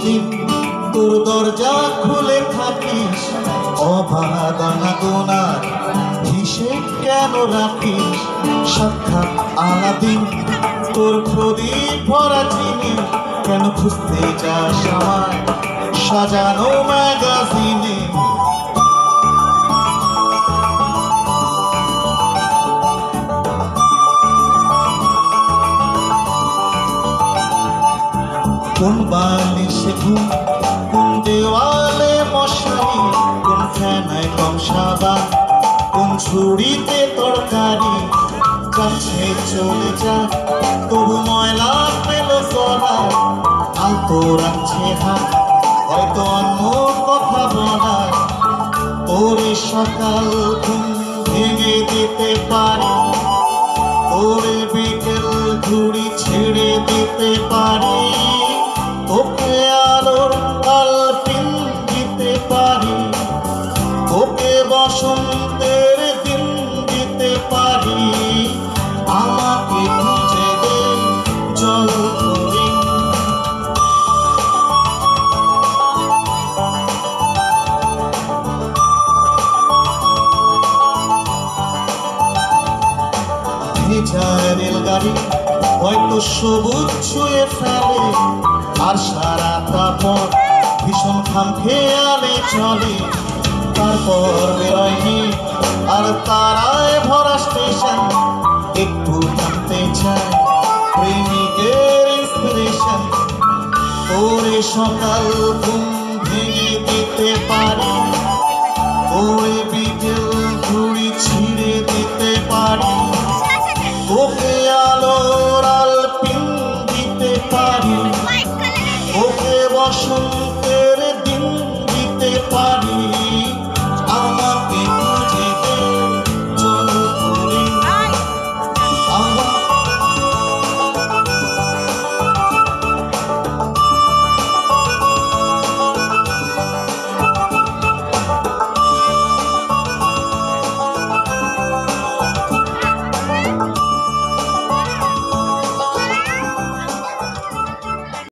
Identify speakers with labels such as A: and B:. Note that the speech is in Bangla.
A: চিরদিন তোর দরজা খুলে থাকিস, অবাধা গোনার হিসেব কেন রাখিস? সাক্ষাৎ আলাদিন তোর প্রদীপ ভরা চিনি, কেন খুঁজতে যাস আমায় সাজানো ম্যাগাজিনে? কোন বালিশে ঘুম, কোন দেওয়ালে মশারি, কোন ফেনায় কম সাবান, কোন ঝুড়িতে তরকারি। কাছে চলে যা তবু ময়লা পেল গলায়, আলতো রাখছে হাত হয়তো অন্য কথা বলায়। ওরে সকাল ঘুম ভেঙে দিতে পারি, ওরে বিকেল ঘুড়ি ছেড়ে দিতে পারি, তোকে আলোর আলপিন দিতে পারি, তোকে বসন্তের দিন দিতে পারি। আমাকে খুঁজে দে চল তুমি। ভেজা রেলগাড়ি হয়তো সবুজ ছুঁয়ে ফেলে, আর সারাটা পথ ভীষণ খাম খেয়ালে চলে। তারপর বেরোয়নি আর তারায় ভরা স্টেশন, একটু থামতে চায় প্রেমিকের ইন্সপিরেশন। ওরে সকাল ঘুম ভেঙে দিতে পারি, ওরে বিকেল ঘুড়ি ছিঁড়ে দিতে পারি, ওকে আলোর আলপিন দিতে পারি, ওকে বসন্তে